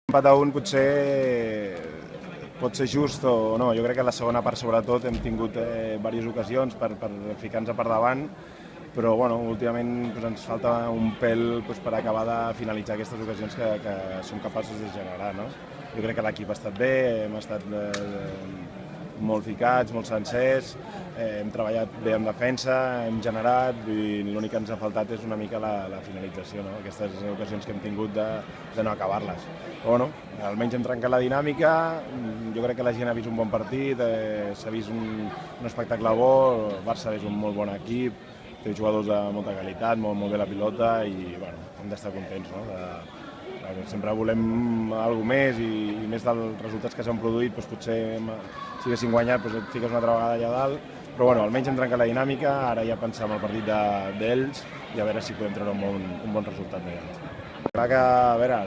Empat a un potser pot ser just o no. Jo crec que a la segona part sobretot hem tingut diverses ocasions per ficar-nos per davant, però bueno, últimament ens falta un pèl per acabar de finalitzar aquestes ocasions que som capaços de generar. No? Jo crec que l'equip ha estat bé, hem estat molt ficats, molt sencers, hem treballat bé en defensa, hem generat i l'únic que ens ha faltat és una mica la finalització, no? Aquestes ocasions que hem tingut de no acabar-les. Però bueno, almenys hem trencat la dinàmica, jo crec que la gent ha vist un bon partit, s'ha vist un espectacle bo, el Barça és un molt bon equip, té jugadors de molta qualitat, molt bé la pilota i bueno, hem d'estar contents, no? Sempre volem alguna més i més dels resultats que s'han produït, doncs potser si haguéssim guanyat et fiques una altra vegada allà dalt, però bueno, almenys hem trencat la dinàmica, ara ja pensar en el partit d'ells i a veure si podem treure un bon resultat d'ells. Clar que, a veure,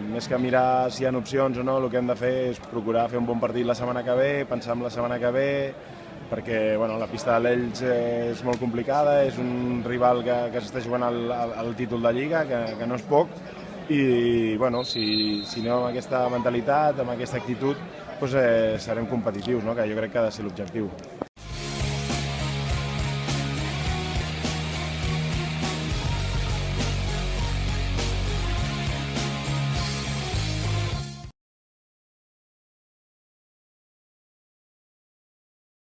més que mirar si hi ha opcions o no, el que hem de fer és procurar fer un bon partit la setmana que ve, pensar en la setmana que ve, perquè bueno, la pista de l'Elx és molt complicada, és un rival que s'està jugant el títol de Lliga, que no és poc, i bueno, si no amb aquesta mentalitat, amb aquesta actitud, doncs serem competitius, no? Que jo crec que ha de ser l'objectiu.